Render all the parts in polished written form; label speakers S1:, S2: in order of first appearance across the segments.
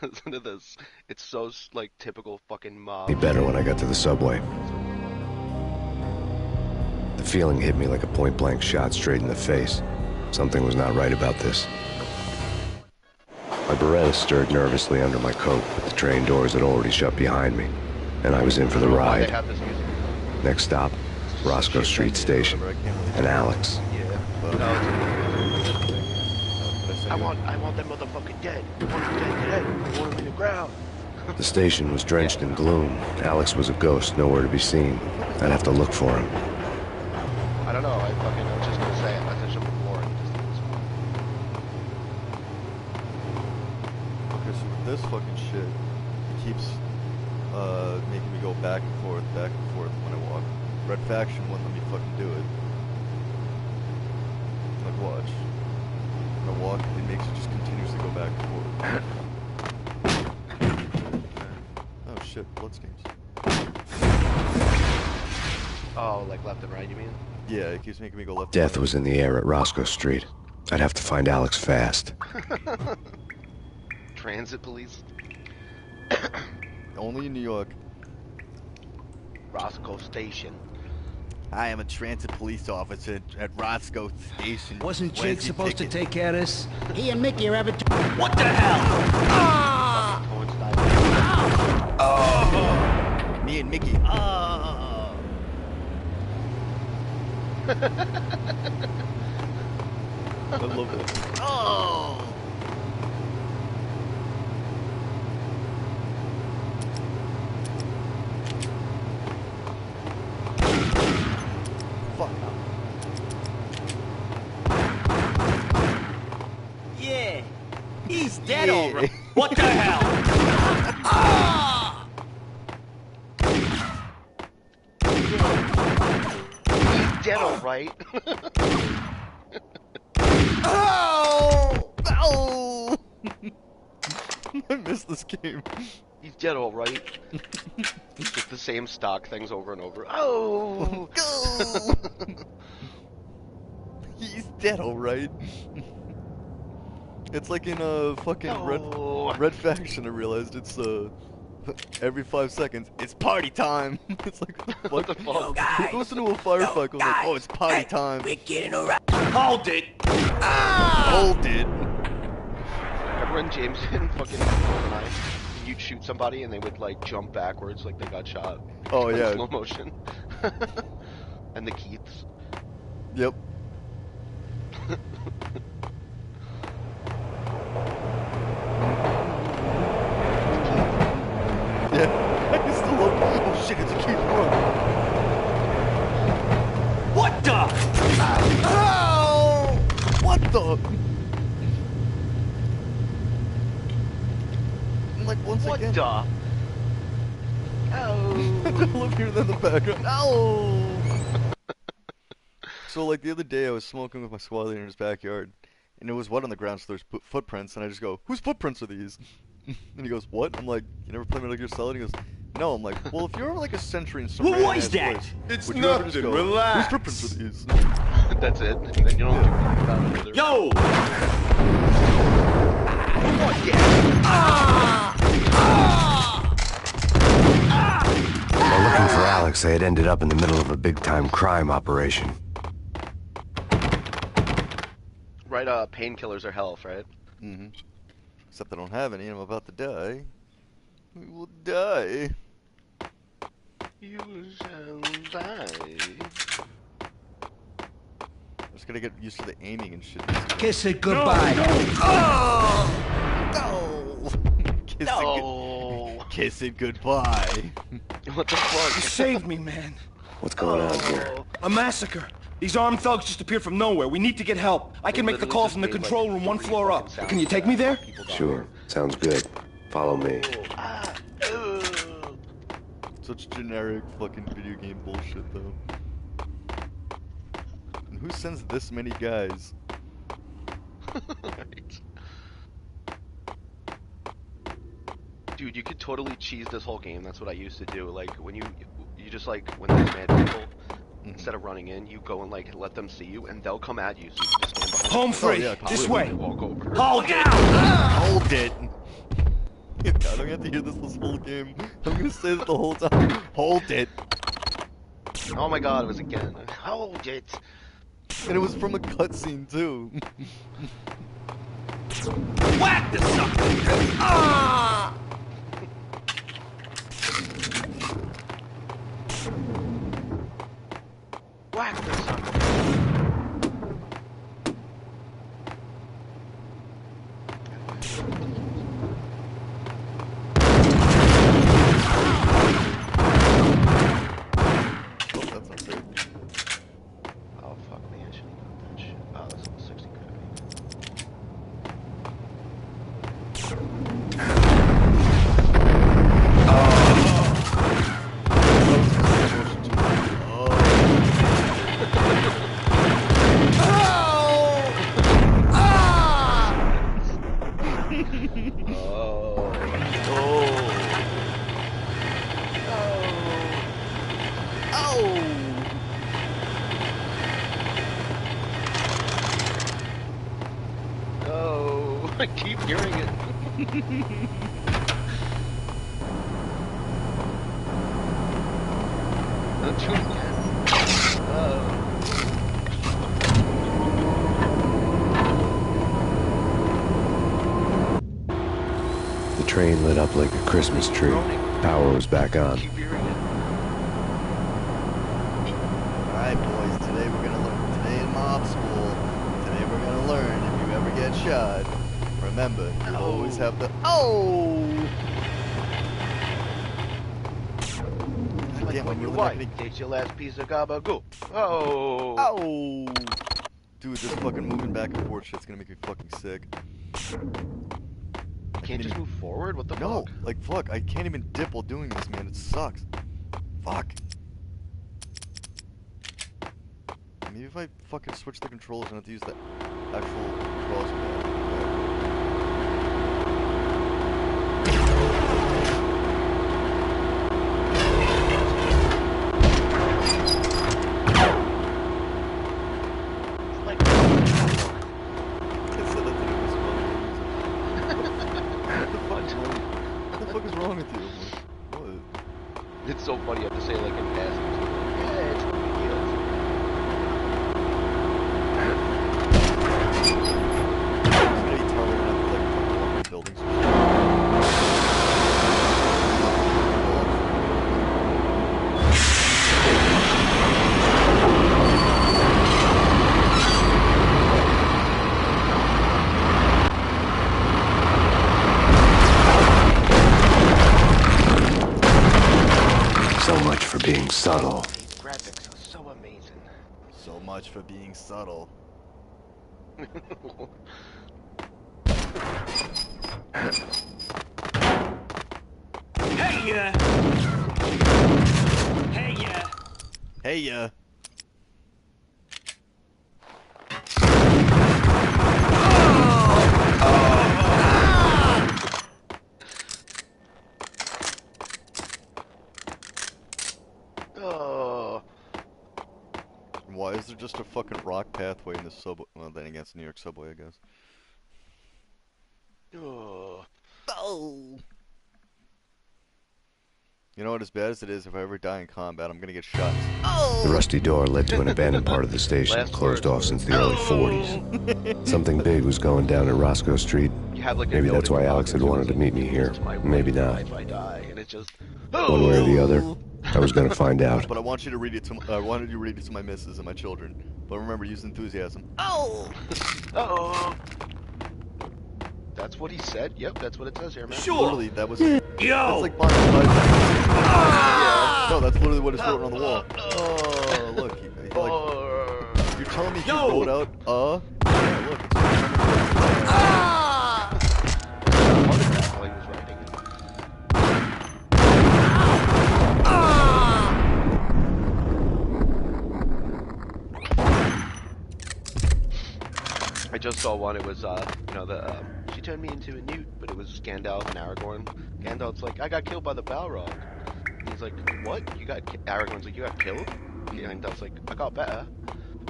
S1: Listen to this. It's so like typical fucking
S2: Be
S1: mob.
S2: better when I got to the subway. The feeling hit me like a point-blank shot straight in the face. Something was not right about this. My Beretta stirred nervously under my coat, but the train doors had already shut behind me, and I was in for the
S1: Why they
S2: ride.
S1: have this music?
S2: Next stop, Roscoe Street Station, and Alex.
S1: I want that motherfucker dead. I want him dead. I want him in the ground.
S2: The station was drenched in gloom. Alex was a ghost, nowhere to be seen. I'd have to look for him.
S1: I don't know. I was just gonna say it. I said something before. And just,
S3: Okay, so with this fucking shit, it keeps making me go back and forth when I walk. Red Faction wouldn't let me fucking do it. Like, watch. When I walk, it makes it just continuously go back and forth. Oh shit, bloodstains.
S1: oh, like left and right, you mean?
S3: Yeah, it keeps making me go left.
S2: Death was in the air at Roscoe Street. I'd have to find Alex fast.
S1: Transit police.
S3: Only in New York.
S1: Roscoe Station.
S3: I am a transit police officer at Roscoe Station.
S4: Wasn't Jake supposed to take care of this?
S5: He and Mickey are having.
S4: What the hell? Ah!
S3: Oh! Me and Mickey. Oh! I love it. Oh! Fuck.
S4: Yeah. He's dead already. What the hell? Ah!
S1: He's dead, alright.
S3: Oh! Oh! I missed this game.
S1: He's dead, alright. Just the same stock things over and over. Oh!
S3: Go! He's dead, alright. It's like in a fucking
S1: No.
S3: Red Faction. I realized it's every 5 seconds. It's party time. It's like
S1: What the fuck?
S3: who goes into a firefight goes like, oh, it's party time.
S4: We're getting around. Hold it.
S3: Hold it.
S1: Remember when James and fucking GoldenEye, you'd shoot somebody and they would like jump backwards like they got shot.
S3: Oh
S1: In
S3: yeah.
S1: slow motion. And the Keiths.
S3: Yep. Yeah. I still love. Oh shit! It's a Keith run.
S4: What the?
S3: Oh! What the? And like once
S1: What
S3: again.
S1: the?
S3: I
S1: Oh.
S3: love hearing that in the background. Ow! So like the other day I was smoking with my squad leader in his backyard, and it was wet on the ground, so there's footprints, and I just go, "Whose footprints are these?" And he goes, "What?" I'm like, "You never play Metal Gear Solid?" He goes, "No." I'm like, "Well, if you're like a sentry in some
S4: What
S3: random
S4: was
S3: ass
S4: that?
S3: place,
S6: It's
S3: would you ever just
S6: nothing,
S3: go,
S6: relax."
S3: Whose footprints are these?"
S1: That's it. And then you don't have to think about it either.
S4: Yo!
S1: What? Yeah.
S2: While looking for Alex, I had ended up in the middle of a big-time crime operation.
S1: Right, painkillers are health, right?
S3: Mm-hmm. Except I don't have any, and I'm about to die. We will die.
S1: You shall die.
S3: I'm just gonna get used to the aiming and shit.
S4: Kiss it goodbye.
S3: No! Kiss
S1: No.
S3: Kiss it goodbye.
S1: What the
S4: You
S1: fuck?
S4: saved me, man.
S2: What's going on here?
S4: A massacre. These armed thugs just appeared from nowhere. We need to get help. I can make the call from the control room one floor up. Can you take me there?
S2: Sure, sounds good. Follow me.
S3: Such generic fucking video game bullshit, though. And who sends this many guys?
S1: Right. Dude, you could totally cheese this whole game. That's what I used to do. Like when you just like when there's mad people, instead of running in, you go and like let them see you, and they'll come at you. So you can just stand behind
S4: Home free.
S3: yeah,
S4: This
S3: completely.
S4: way.
S1: Walk over.
S4: Hold it.
S3: Hold it. I don't have to hear this whole game. I'm gonna say that the whole time. Hold it.
S1: Oh my god, it was again. Hold it.
S3: And it was from a cutscene too.
S4: Whack the sucker. Ah!
S1: Whack the sucker.
S3: Oh, that's not fair.
S1: Oh fuck me, I shouldn't have got that shit. Oh, that's almost 60 credit. Oh. No, I keep hearing it. Not doing it again.
S2: The train lit up like a Christmas tree. Power was back on.
S1: Keep hearing it.
S3: Alright, boys, today we're gonna learn. Today in mob school, today we're gonna learn if you ever get shot, remember, you always have the. Oh!
S1: Like
S3: Damn,
S1: when
S3: I'm
S1: your
S3: really not
S1: wife
S3: gonna-
S1: takes your last piece of gabagool. Oh.
S3: Oh! Dude, this fucking moving back and forth shit's gonna make me fucking sick.
S1: Can't just move forward? What the
S3: No,
S1: fuck?
S3: like fuck, I can't even dip while doing this, man. It sucks. Fuck. Maybe if I fucking switch the controllers and have to use the actual crossbow.
S1: It's like
S3: I said that to him as well. What the fuck is wrong with you? I'm like, what?
S1: it's so funny. You have to say it like in passing. It's like, yeah, it's no big deal.
S3: It's gonna be terrible when I have to like fucking walk in buildings and shit.
S2: So much for being subtle.
S1: These graphics are so amazing.
S3: So much for being subtle.
S4: Hey, Hey,
S3: Hey, yeah.
S1: Oh.
S3: Why is there just a fucking rock pathway in this subway? Well, then again, it's New York subway, I guess.
S1: Oh.
S3: Oh. You know what? As bad as it is, if I ever die in combat, I'm gonna get shot.
S2: The rusty door led to an abandoned part of the station,
S1: Last
S2: closed
S1: words
S2: off since the early 40s. Something big was going down at Roscoe Street.
S1: You have like a
S2: Maybe
S1: note
S2: that's
S1: in
S2: why
S1: your
S2: Alex
S1: pocket
S2: had
S1: too.
S2: wanted
S1: It's
S2: to
S1: like,
S2: meet me
S1: "Do
S2: here.
S1: this to my
S2: Maybe
S1: wife
S2: not.
S1: If I die, and it's just
S2: One way or the other, I was gonna find out.
S3: But I want you to read it to. I wanted you to read it to my missus and my children. But remember, use enthusiasm. Oh.
S1: Oh. That's what he said. Yep, that's what it says here, man.
S3: Literally, that was.
S4: Yo!
S3: That's like Bonnie Clyde.
S1: Yeah.
S3: No, that's literally what is written on the wall. Oh, look. Like,
S1: Oh.
S3: you're telling me he
S4: Yo!
S3: wrote out, Yeah, look. It's
S1: What is that while he was writing it? I just saw one. It was, you know, she turned me into a newt, but it was Gandalf and Aragorn. Gandalf's like, I got killed by the Balrog. And he's like, what? You got? Aragorn's like, you got killed? And Gandalf's like, I got better.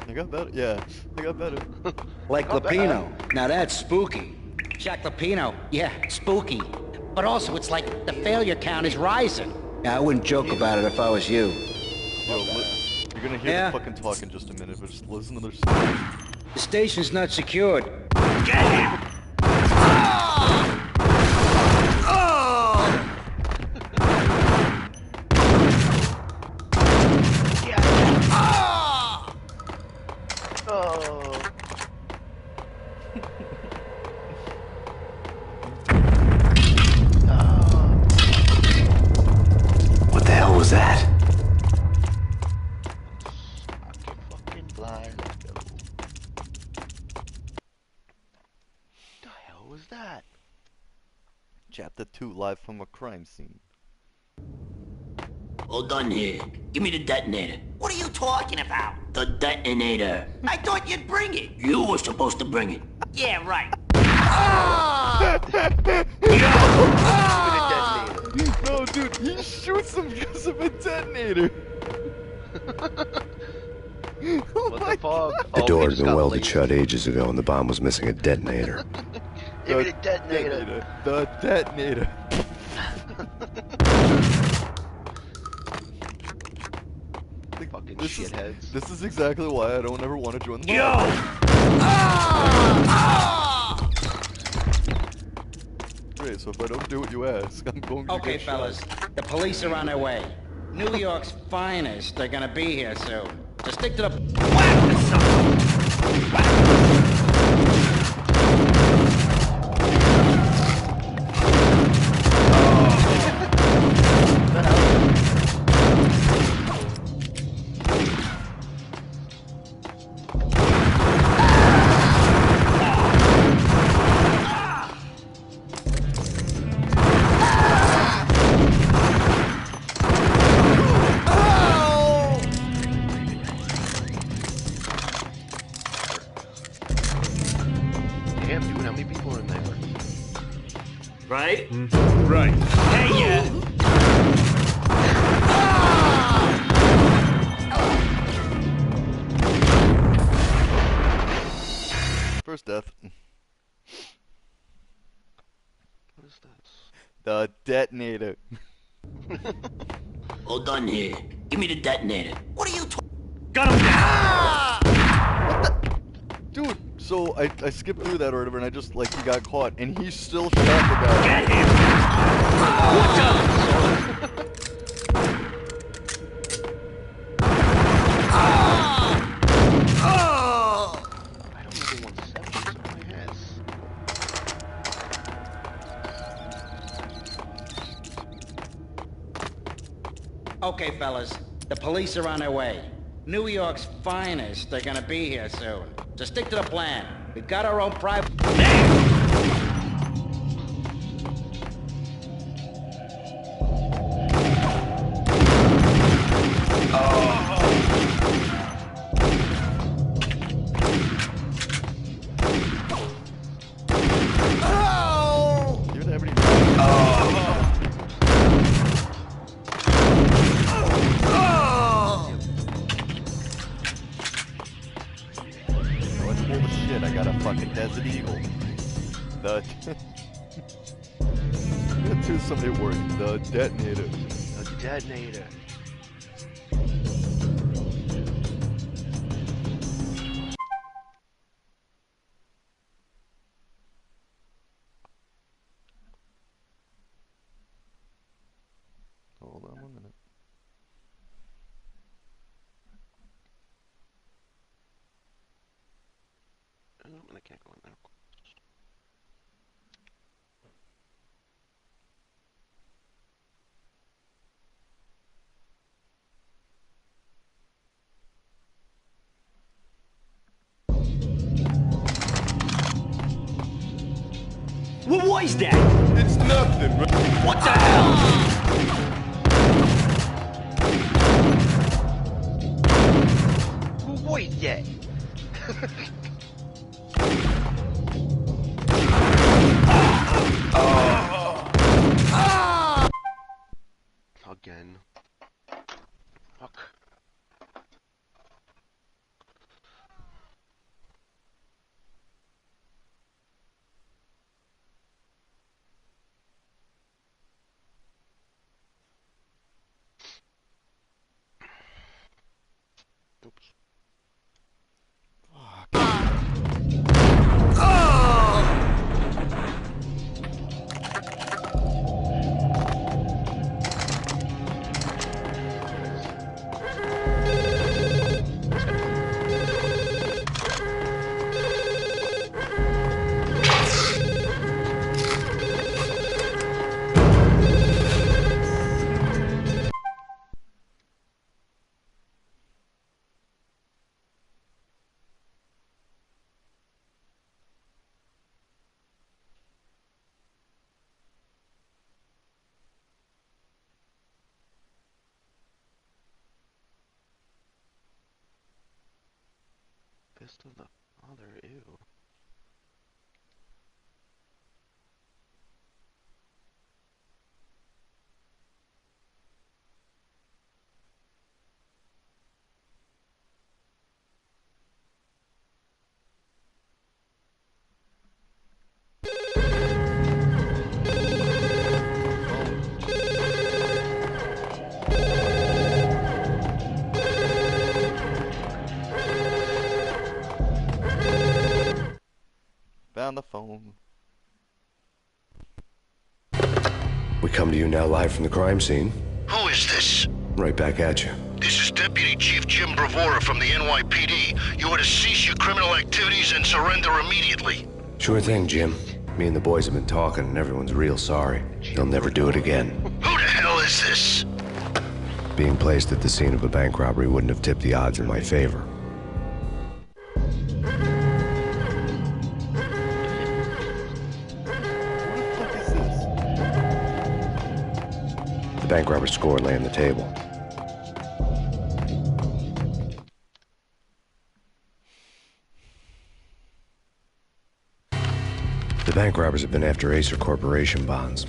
S3: I got better. Yeah, I got better.
S5: Like
S1: Not bad.
S5: Lapino. Now that's spooky. Jack Lapino. Yeah, spooky. But also, it's like the failure count is rising. Yeah, I wouldn't joke about it if I was you.
S3: Yo, you're gonna hear
S5: Yeah?
S3: the fucking talk in just a minute, but just listen to their story.
S5: The station's not secured.
S6: Get him!
S1: Oh.
S5: What the hell was that?
S1: I can fucking fly. Let's go. The hell was that?
S3: Chapter 2, live from a crime scene.
S6: All done here. Give me the detonator.
S7: What are you talking about?
S6: The detonator.
S7: I thought you'd bring it.
S6: You were supposed to bring it.
S7: Yeah, right.
S3: No, dude, he shoots him because of a detonator.
S1: What the fuck?
S2: The
S1: Oh,
S2: door
S1: he
S2: had
S1: just
S2: been
S1: got
S2: welded
S1: lazy.
S2: shut ages ago and the bomb was missing a detonator.
S1: Give me the detonator.
S3: The detonator.
S1: Fucking
S3: This is,
S1: shitheads.
S3: this is exactly why I don't ever want to join the
S6: Yo!
S3: mob. Great, so if I don't do what you ask, I'm going to
S5: Okay,
S3: get shot.
S5: fellas. The police are on their way. New York's finest are gonna be here soon. So stick to the...
S7: Whack the sucker. Damn, dude, how many people are in there?
S6: Right?
S4: Right.
S6: Hey, yeah!
S3: First death.
S1: What is this?
S3: The detonator.
S6: All done here. Give me the detonator.
S7: What are you talking?
S6: Got him down!
S3: Dude, so I skipped through that or whatever and I just, like, he got caught and he still shot the guy.
S6: Get him! Watch out!
S1: I don't even want to set this on my ass.
S5: Okay, fellas. The police are on their way. New York's finest are gonna be here soon. So stick to the plan. We've got our own private...
S3: You didn't have any... Let's pull the shit. I got a fucking Desert Eagle. The... Let's do somebody working. The detonator.
S1: The detonator.
S3: Hold on 1 minute.
S1: Oh, I can't go in there.
S6: What was that?
S4: It's nothing, bro.
S6: What the hell?
S1: Who was that? Again. Fuck. List of the Father, ew.
S3: Found the phone.
S2: We come to you now live from the crime scene.
S8: Who is this?
S2: Right back at you.
S8: This is Deputy Chief Jim Bravura from the NYPD. You are to cease your criminal activities and surrender immediately.
S2: Sure thing, Jim. Me and the boys have been talking and everyone's real sorry. They'll never do it again.
S8: Who the hell is this?
S2: Being placed at the scene of a bank robbery wouldn't have tipped the odds in my favor. The bank robber's score lay on the table. The bank robbers have been after Acer Corporation bonds.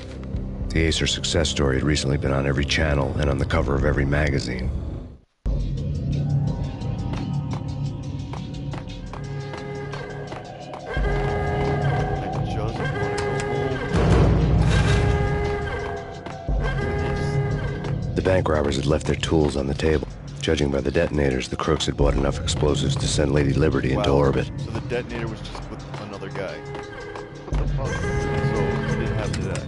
S2: The Acer success story had recently been on every channel and on the cover of every magazine.
S3: I just want to go home.
S2: The bank robbers had left their tools on the table. Judging by the detonators, the crooks had bought enough explosives to send Lady Liberty into orbit.
S3: So the detonator was just with another guy.
S1: What the fuck?
S3: So he didn't have to die.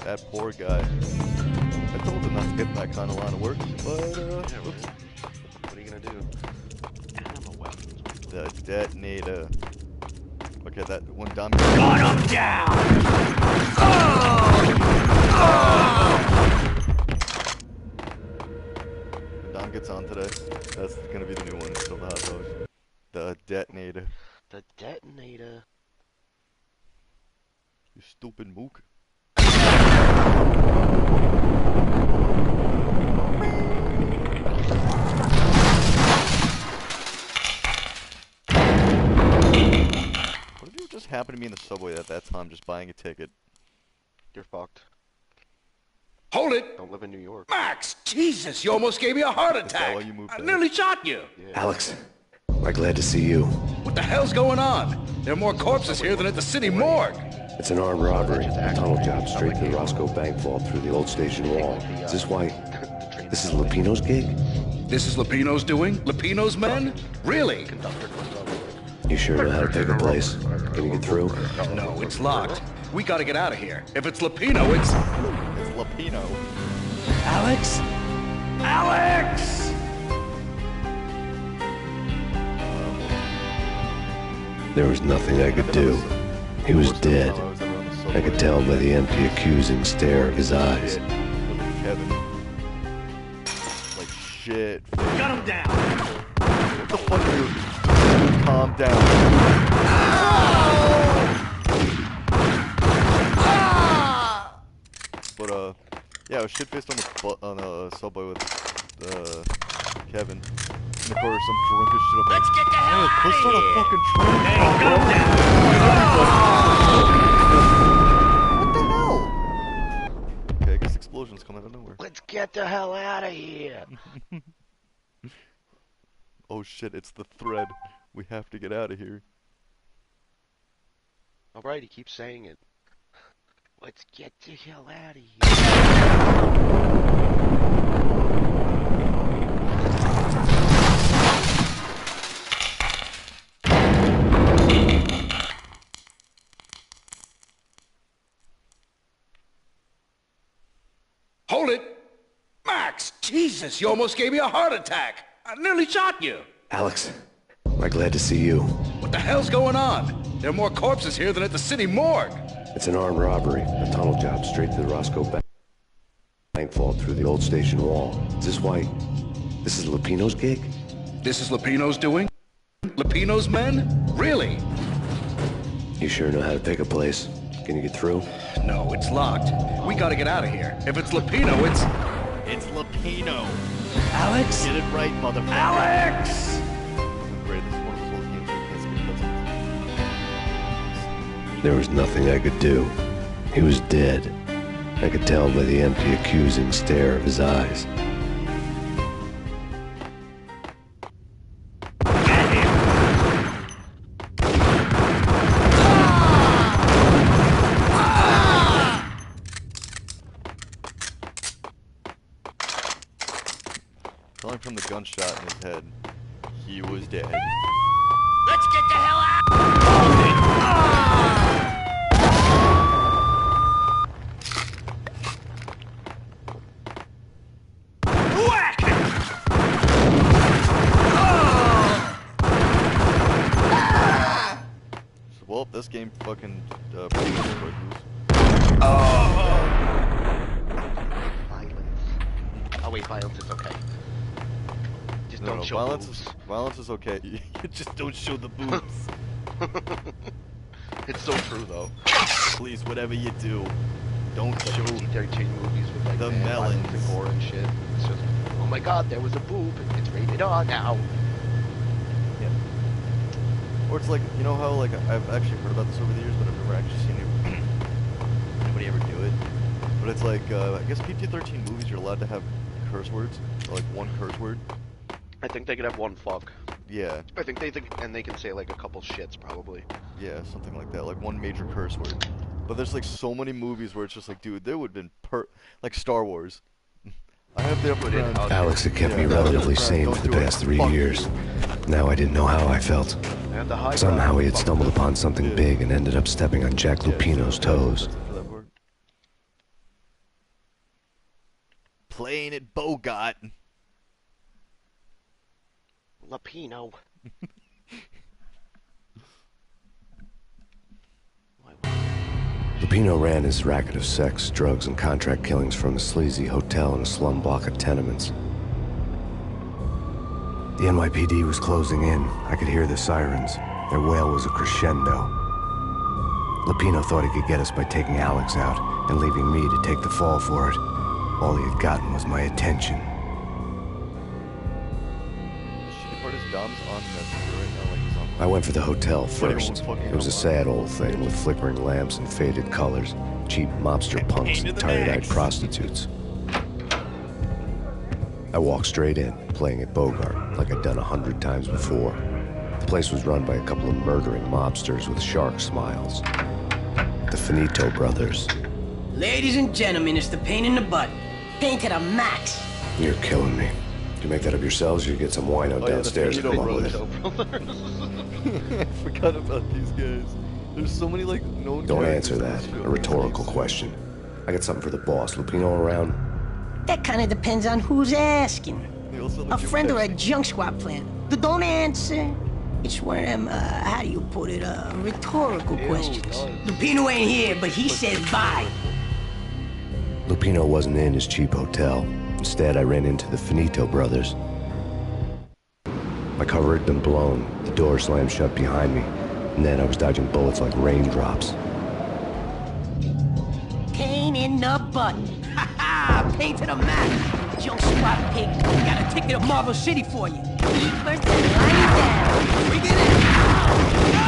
S3: That poor guy. I told him not to get in that kind of line of work, but
S1: Yeah,
S3: oops.
S1: what are you gonna do? Ammo weapons.
S3: The detonator. Okay, that one dumb.
S6: Gun him down!
S3: When Dom gets on today, that's gonna be the new one instead of the hot dog. The detonator.
S1: The detonator.
S3: You stupid mook. What if you just happened to be in the subway at that time just buying a ticket?
S1: You're fucked.
S4: Hold it!
S1: Don't live in New York.
S4: Max! Jesus, you almost gave me a heart
S3: that
S4: attack!
S3: why you moved
S4: I
S3: out?
S4: nearly shot you!
S2: Alex, we're glad to see you.
S4: What the hell's going on? There are more corpses here than at the city morgue!
S2: It's an armed robbery. A tunnel job straight to the Roscoe Bank vault through the old station wall. Is this why? This is Lupino's gig?
S4: This is Lupino's doing? Lupino's men? Really?
S1: Conductor comes up.
S2: You sure know how to pick a place? Can you get through?
S4: No, it's locked. We gotta get out of here. If it's Lupino, it's...
S3: It's Lapino.
S6: Alex? Alex!
S2: There was nothing I could do. He was dead. I could tell by the empty, accusing stare of his eyes.
S3: Kevin. Like shit.
S6: Gun him down!
S3: What the fuck are you? Calm down. But yeah, I was shit-faced on the subway with Kevin. And of course, some drunk as shit. I'm like,
S6: Let's get the hell
S3: "Hey,
S6: out
S3: let's
S6: of
S3: start a
S6: here!"
S3: fucking train.
S6: Hey, gun him down!
S3: What the hell? Okay, I guess explosions come out of nowhere.
S1: Let's get the hell out of here.
S3: Oh shit, it's the thread. We have to get out of here.
S1: Alright, he keeps saying it. Let's get the hell out of here.
S4: Hold it! Max! Jesus, you almost gave me a heart attack! I nearly shot you!
S2: Alex, we're glad to see you.
S4: What the hell's going on? There are more corpses here than at the city morgue!
S2: It's an armed robbery. A tunnel job straight to the Roscoe Bank vault through the old station wall. Is this why? This is Lupino's gig?
S4: This is Lupino's doing? Lupino's men? Really?
S2: You sure know how to pick a place. Can you get through?
S4: No, it's locked. We gotta get out of here. If it's Lupino, it's...
S3: It's Lupino.
S6: Alex?
S3: Get it right, motherfucker.
S6: Alex!
S3: Great, this is one of those old games where you can't speak.
S2: There was nothing I could do. He was dead. I could tell by the empty, accusing stare of his eyes.
S3: Calling from the gunshot in his head, he was dead.
S7: Let's get the hell out! Whack!
S3: So, well, this game fucking
S1: Violence. Oh wait, violence is okay. Just
S3: no,
S1: don't show
S3: violence
S1: boobs.
S3: violence is okay. You just don't show the boobs.
S1: It's so true though.
S3: Please, whatever you do, don't show
S1: PG-13 movies with like
S3: the
S1: mad violence and
S3: melons.
S1: gore and shit. It's just, oh my god, there was a boob. It's rated R now.
S3: Yeah. Or it's like, you know how like I've actually heard about this over the years, but I've never actually seen anybody ever do it. But it's like I guess PG-13 movies you're allowed to have curse words, or like one curse word.
S1: I think they could have one fuck.
S3: Yeah,
S1: I think and they can say like a couple shits probably.
S3: yeah, something like that, like one major curse word. But there's like so many movies where it's just like, dude, there would have been like Star Wars. I have the upper ground.
S2: Alex had kept me
S3: Yeah,
S2: relatively
S3: yeah,
S2: sane
S3: don't
S2: for the
S3: do it.
S2: past 3
S3: Fuck
S2: years.
S3: you.
S2: Now I didn't know how I felt.
S1: And the high
S2: Somehow
S1: ground,
S2: he had
S1: fuck
S2: stumbled
S1: them.
S2: upon something
S3: Yeah.
S2: big and ended up stepping on Jack
S3: Yeah,
S2: Lupino's
S3: so
S2: toes.
S3: that's it for that part. Playing it Bogart.
S1: Lupino.
S2: Lupino ran his racket of sex, drugs, and contract killings from a sleazy hotel in a slum block of tenements. The NYPD was closing in. I could hear the sirens. Their wail was a crescendo. Lupino thought he could get us by taking Alex out and leaving me to take the fall for it. All he had gotten was my attention.
S3: Shitty part is Dom's on Messenger right now, like he's on.
S2: I went for the hotel
S3: But he won't
S2: first.
S3: fucking
S2: It was a
S3: know
S2: sad old thing with flickering lamps and faded colors, cheap mobster punks
S3: Pain in
S2: and
S3: the
S2: tired-eyed
S3: necks.
S2: prostitutes. I walked straight in, playing at Bogart, like I'd done 100 times before. The place was run by a couple of murdering mobsters with shark smiles. The Finito brothers.
S9: Ladies and gentlemen, it's the Payne in the butt. Payne to the max.
S2: You're killing me. Do you make that up yourselves, or you get some wino
S3: Oh, yeah, the
S2: downstairs to
S3: Finito
S2: come up with
S3: brothers.
S2: it?
S3: I forgot about these guys. There's so many like known.
S2: Don't
S3: characters
S2: answer
S3: in
S2: that.
S3: this show.
S2: A rhetorical question. I got something for the boss. Lupino around?
S9: That kind of depends on who's asking.
S3: They also
S9: A
S3: let you
S9: friend or a
S3: text.
S9: junk squad plan. Don't answer. It's one of them, how do you put it, rhetorical questions.
S1: nice.
S9: Lupino ain't here, but he said bye.
S2: Lupino wasn't in his cheap hotel. Instead, I ran into the Finito brothers. My cover had been blown. The door slammed shut behind me. And then I was dodging bullets like raindrops.
S9: Payne in the butt. Ha ha! Payne to the max. Junk squad pig. We got a ticket to Marble City for you. Eat first and lie down. We get it.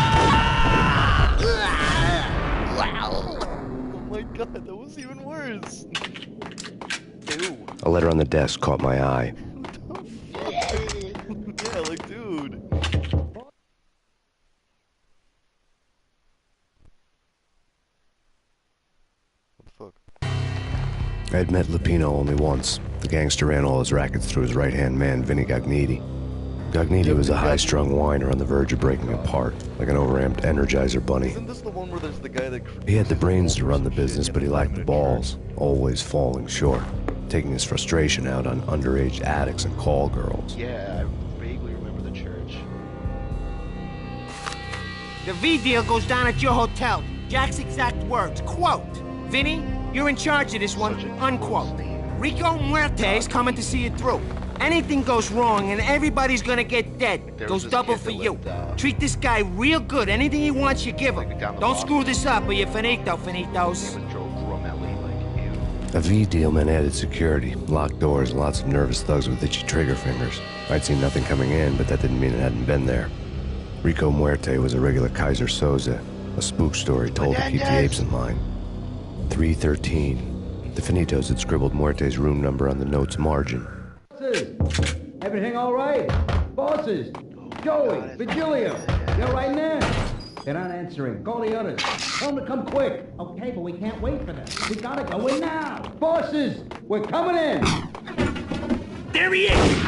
S3: Oh my god, that was even worse.
S1: Ew.
S2: A letter on the desk caught my eye.
S3: Yeah, like dude. What the fuck?
S2: I had met Lupino only once. The gangster ran all his rackets through his right-hand man, Vinny Gagniti. Gagniti was a high-strung whiner on the verge of breaking apart, like an overamped Energizer bunny.
S3: Isn't this the one where there's the guy that
S2: He had the brains to run the business, but he lacked the balls, always falling short, taking his frustration out on underage addicts and call girls.
S1: Yeah, I vaguely remember the church.
S10: The V deal goes down at your hotel. Jack's exact words, quote, Vinny, you're in charge of this one,
S1: Such a
S10: unquote.
S1: gross name.
S10: Rico Muerte's coming to see it through. Anything goes wrong and everybody's gonna get dead.
S1: There
S10: Goes
S1: was this
S10: double
S1: kid
S10: for
S1: that
S10: you.
S1: lived,
S10: Treat this guy real good. Anything he wants, you give him.
S1: down the
S10: Don't
S1: block.
S10: screw this up or you're finito, finitos.
S1: With Joe Gromelli, like, ew.
S2: A V deal meant added security, locked doors, and lots of nervous thugs with itchy trigger fingers. I'd seen nothing coming in, but that didn't mean it hadn't been there. Rico Muerte was a regular Kaiser Soze, a spook story told to keep the apes in line. 313. The Finitos had scribbled Muerte's room number on the note's margin.
S11: Everything all right? Bosses? Joey, Virgilio, you all right there? They're not answering. Call the others. Tell them to come quick. Okay, but we can't wait for them. We gotta go in now. Bosses, we're coming in.
S7: There he is!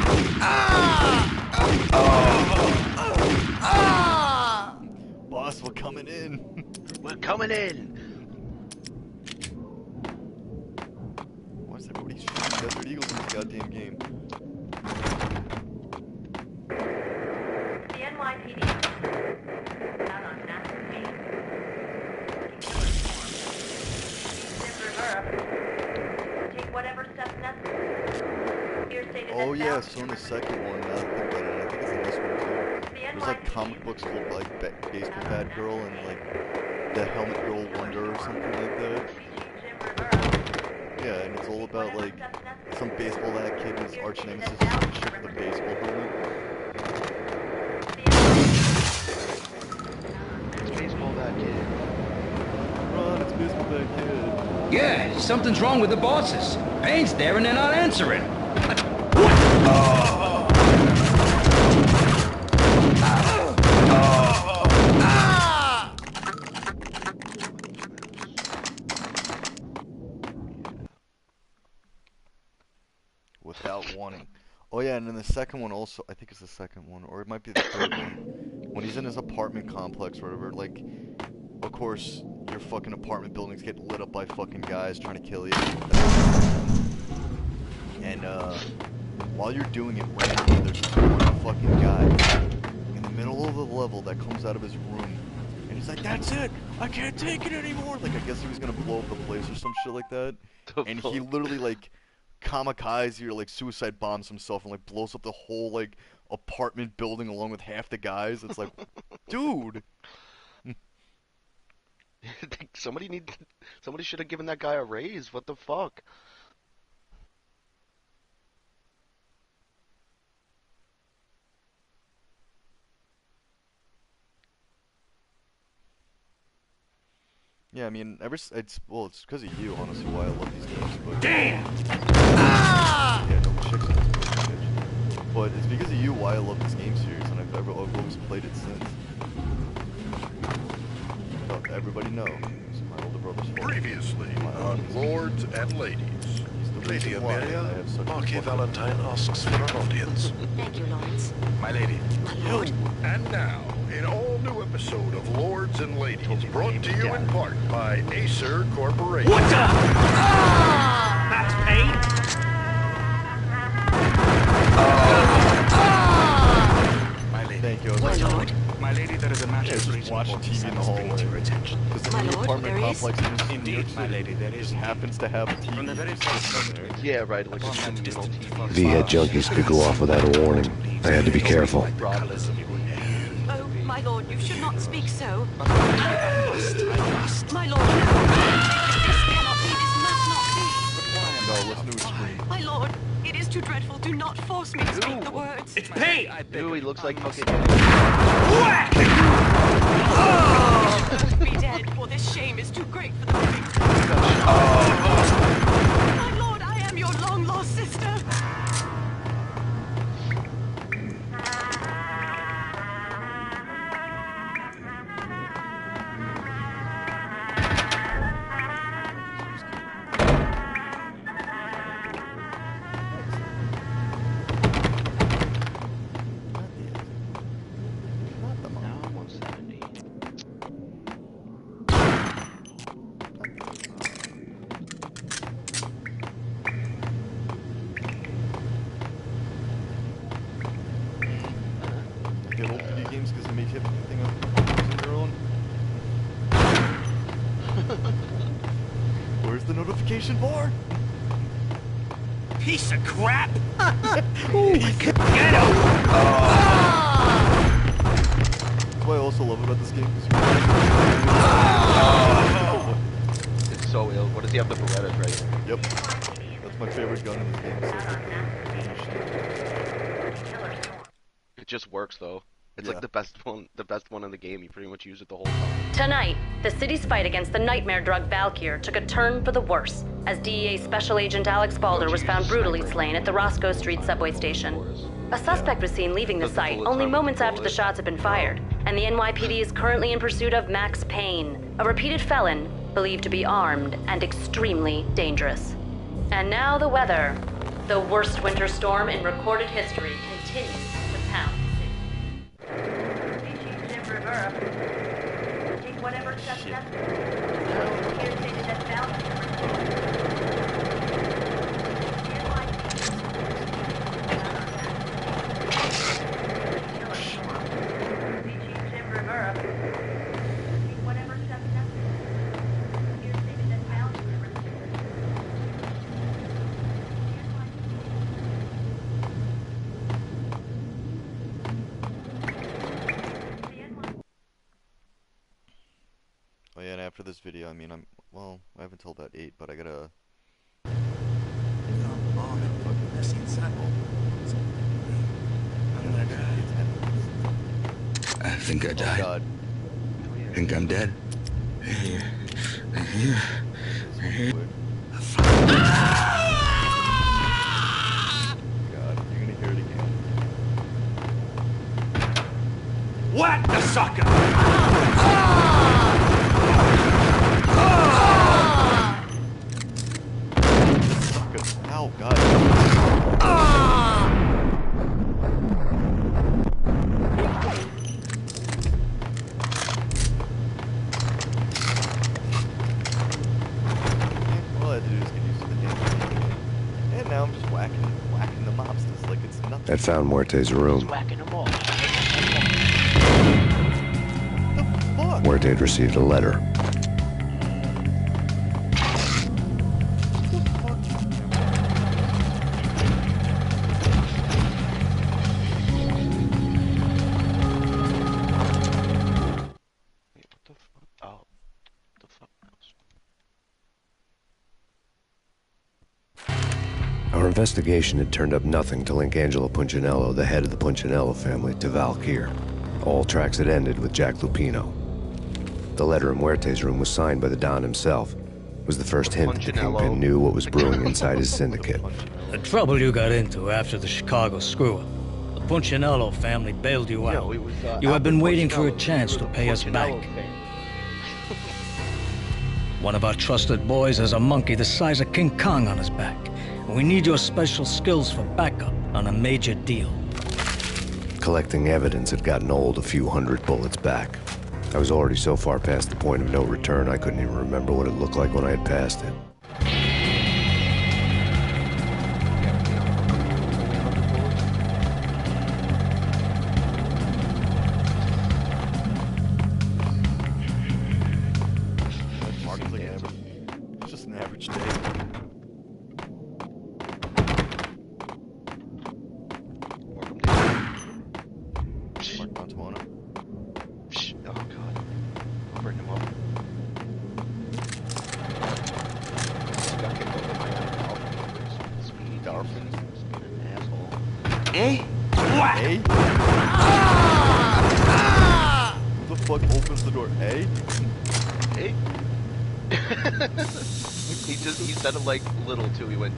S3: Boss, we're coming in.
S1: We're coming in.
S3: Why is everybody shooting Desert Eagles in this goddamn game?
S12: The NYPD. Out on massive Payne. Take whatever steps necessary. Your state is
S3: Oh
S12: at
S3: yeah,
S12: bound
S3: so in
S12: to
S3: the second one, now that I think about it, I think it's in this one too. There's like comic books called like Baseball Bat Girl and like the Helmet Girl Wonder or something like that. Yeah, and it's all about like some baseball bat kid and his arch nemesis is some chick with a baseball helmet.
S1: It's baseball that kid.
S3: Run, it's baseball bat kid.
S4: Yeah, something's wrong with the bosses. Payne's there and they're not answering.
S3: Without wanting. Oh yeah, and then the second one also, I think it's the second one, or it might be the third one. When he's in his apartment complex or whatever, like, of course, your fucking apartment buildings get lit up by fucking guys trying to kill you. And, while you're doing it randomly, there's just one fucking guy in the middle of the level that comes out of his room, and he's like, "That's it! I can't take it anymore!" Like, I guess he was gonna blow up the place or some shit like that. And he literally, like, kamikaze or like suicide bombs himself and like blows up the whole like apartment building along with half the guys. It's like, dude.
S1: Somebody should have given that guy a raise. What the fuck?
S3: Yeah, I mean, it's because of you, honestly, why I love these games. But
S7: damn.
S3: Yeah, no chicks. But it's because of you why I love this game series, and I've always played it since. So everybody knows my older brother's fault.
S8: Previously on Lords and Ladies. Lady Amelia, Marquis Valentine asks for an audience.
S12: Thank you, Lawrence.
S8: My lady.
S12: My lord.
S8: And now, an all-new episode of Lords and Ladies, brought to you in part by Acer Corporation.
S7: What the? That's Payne.
S8: My lady.
S3: Thank you.
S12: My lord.
S8: My lady, there is a matter
S3: Yeah, just watching TV in the hallway.
S8: to your attention.
S3: Because the
S12: My
S3: new
S12: lord,
S3: apartment
S12: there is?
S3: complex in
S8: Indeed, my lady, there is.
S3: just happens to have a TV.
S8: From the very first moment,
S1: Yeah, right. Like a
S8: upon that
S1: communal
S8: distant
S1: TV.
S2: V-head junkies could go off without a warning. I had to be careful.
S12: Oh, my lord, you should not speak so. My lord, no. This cannot be. This must not be.
S3: No, listen to his scream.
S12: My lord, it is too dreadful. Do not force me to speak the words.
S7: It's Payne.
S1: Ooh, he looks like fucking.
S7: Whack!
S12: Be dead, for this shame is too great for the living. My lord, I am your long-lost sister.
S1: Now 170.
S3: Get old video games because it makes everything on your own. Where's the notification bar?
S7: piece of crap!
S3: Get
S7: him!
S3: What I also love about this game is
S1: it's so ill. What does he have the Berettas right here?
S3: Yep. That's my favorite gun in this game.
S1: It just works though. It's
S3: Yeah.
S1: like the best one in the game. You pretty much use it the whole time.
S13: Tonight, the city's fight against the nightmare drug Valkyr took a turn for the worse as DEA Special Agent Alex Balder was found brutally slain at the Roscoe Street subway station. A suspect was seen leaving the site only moments after the shots had been fired, and the NYPD is currently in pursuit of Max Payne, a repeated felon believed to be armed and extremely dangerous. And now the weather. The worst winter storm in recorded history continues to pound the city.
S12: Jim Rivera. Take whatever steps necessary. Here stated that Jim Rivera. Take whatever steps necessary. Here stated that
S3: Oh yeah, and after this video, I mean, well, I have until about 8, but I gotta...
S14: I think I died.
S3: Oh God.
S14: Think I'm dead.
S3: God, you're gonna hear it again.
S7: Whack the sucker!
S3: Sucker. Ow, God. All I had to do is get used to the damn. And now I'm just whacking the mobsters like it's nothing.
S2: I'd found Muerte's room.
S1: Whacking them all.
S2: Muerte had received a letter. Our investigation had turned up nothing to link Angelo Punchinello, the head of the Punchinello family, to Valkyr. All tracks had ended with Jack Lupino. The letter in Muerte's room was signed by the Don himself. It was the first hint that the Kingpin knew what was brewing inside his syndicate.
S6: The trouble you got into after the Chicago screw-up. The Punchinello family bailed you out. You have been waiting for a chance to pay us back. One of our trusted boys has a monkey the size of King Kong on his back. And we need your special skills for backup on a major deal.
S2: Collecting evidence had gotten old a few hundred bullets back. I was already so far past the point of no return, I couldn't even remember what it looked like when I had passed it.
S3: It's just an average day.
S1: Oh God. I'll bring him up. Stuck in both of my own Speedy dolphins. Being an asshole.
S7: Eh? What?
S3: Hey? Who the fuck opens the door? Hey?
S1: Hey? he said it like little too. He went.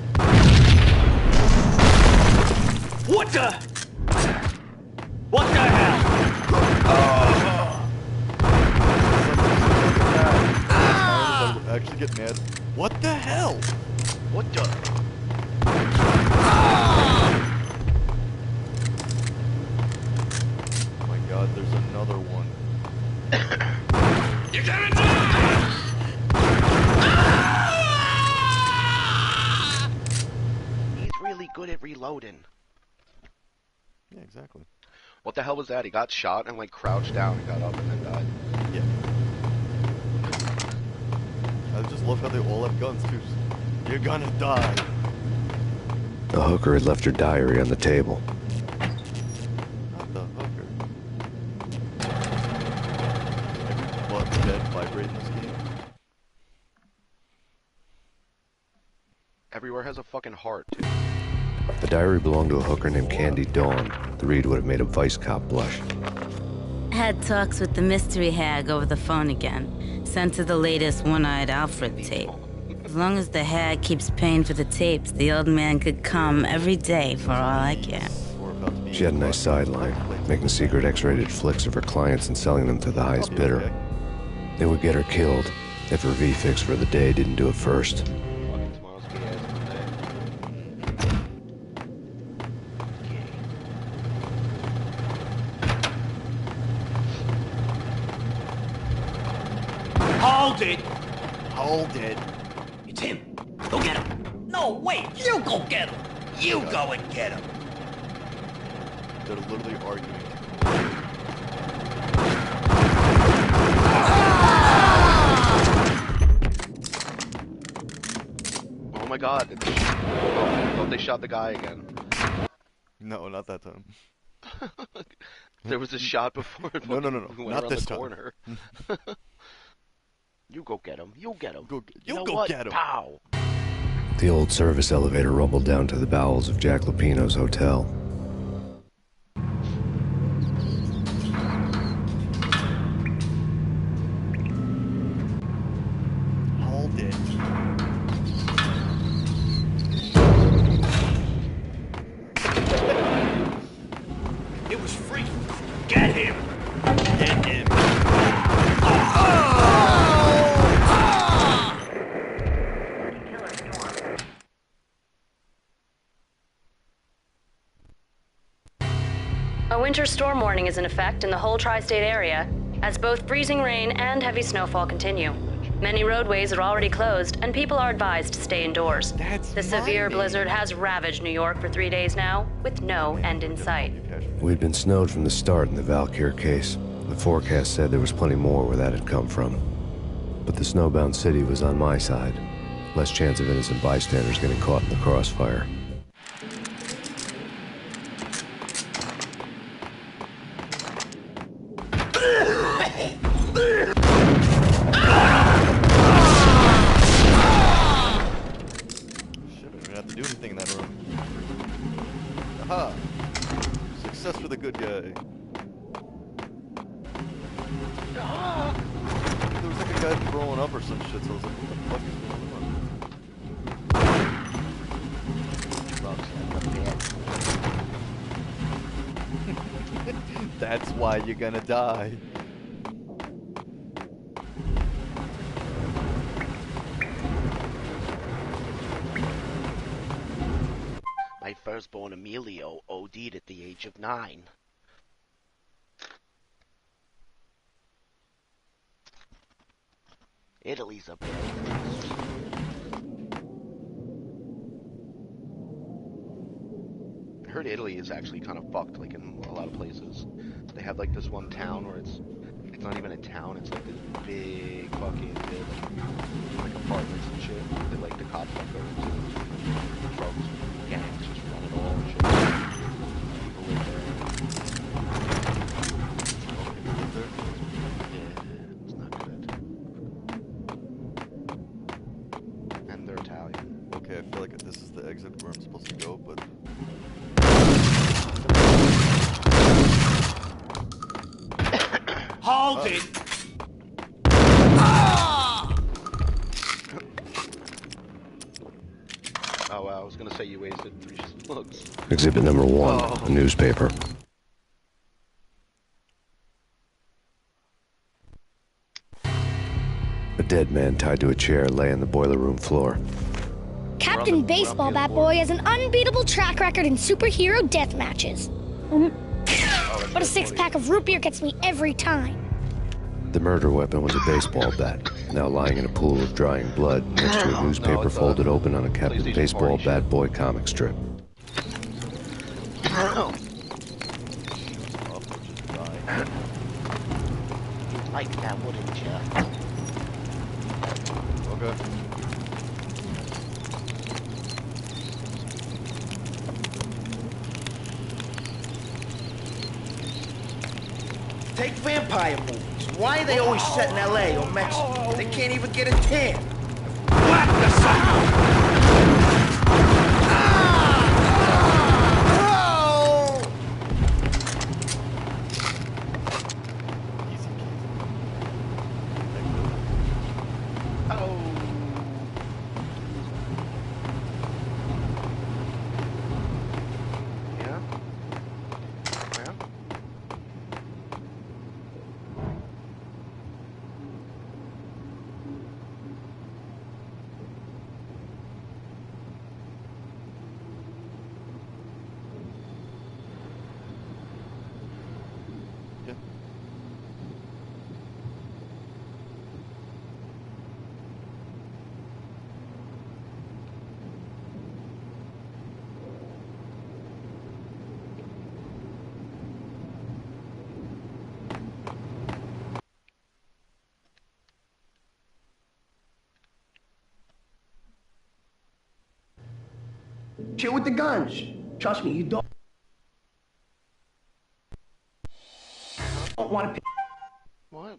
S7: What the? What the hell?
S3: I actually get mad. What the hell?
S1: What the?
S3: Oh my God, there's another one.
S7: You're gonna die!
S1: He's really good at reloading.
S3: Yeah, exactly.
S1: What the hell was that? He got shot and like crouched down and got up and then died.
S3: Yeah. I just love how they all have guns too. You're gonna die.
S2: The hooker had left her diary on the table.
S3: Not the hooker. Every blood dead vibrate in this game.
S1: Everywhere has a fucking heart, too.
S2: The diary belonged to a hooker named Candy Dawn. The read would have made a vice cop blush.
S15: Had talks with the mystery hag over the phone again. Sent her the latest One-Eyed Alfred tape. As long as the hag keeps paying for the tapes, the old man could come every day for all I care.
S2: She had a nice sideline, making secret X-rated flicks of her clients and selling them to the highest bidder. They would get her killed if her V-fix for the day didn't do it first.
S7: Hold it!
S3: Hold it.
S7: It's him. Go get him. No, wait. You go get him. You go and get him.
S3: They're literally arguing.
S1: Oh my god. I thought they shot the guy again.
S3: No, not that time.
S1: There was a shot before.
S3: No,
S1: Not
S3: this
S1: the
S3: time.
S1: Corner. You go get him. You get him.
S3: You
S1: know
S3: go
S1: what?
S3: get him.
S1: Pow.
S2: The old service elevator rumbled down to the bowels of Jack Lupino's hotel.
S3: Hold it.
S7: It was free. Get him. Get him.
S13: A winter storm warning is in effect in the whole tri-state area, as both freezing rain and heavy snowfall continue. Many roadways are already closed, and people are advised to stay indoors. The severe blizzard has ravaged New York for 3 days now, with no end in sight.
S2: We'd been snowed from the start in the Valkyr case. The forecast said there was plenty more where that had come from. But the snowbound city was on my side. Less chance of innocent bystanders getting caught in the crossfire.
S3: Do anything in that room. Aha! Success for the good guy. There was like a guy throwing up or some shit, so I was like, what the fuck is going on? That's why you're gonna die.
S1: My firstborn Emilio OD'd at the age of 9. Italy's a bad place. I heard Italy is actually kind of fucked, like in a lot of places. They have like this one town where it's not even a town, it's like this big fucking building, like apartments and shit. They like the cops that go into drugs, gangs just run it all and shit. People live there.
S3: People live there?
S1: Yeah, it's not good. And they're Italian.
S3: Okay, I feel like this is the exit where I'm supposed to go, but...
S7: Hold it!
S1: Oh wow, I was gonna say you wasted 3 looks.
S2: Exhibit number 1, a newspaper. A dead man tied to a chair lay on the boiler room floor.
S16: Captain Baseball Bat Boy has an unbeatable track record in superhero death matches. But a 6-pack of root beer gets me every time.
S2: The murder weapon was a baseball bat, now lying in a pool of drying blood next to a newspaper folded open on a Captain Baseball Bat Boy comic strip.
S1: Like that, wouldn't you?
S3: Okay.
S10: Take vampire movies. Why are they always set in L.A. or Mexico? They can't even get a tan. What the sound?
S11: Chill with the guns. Trust me, you don't want to.
S1: What?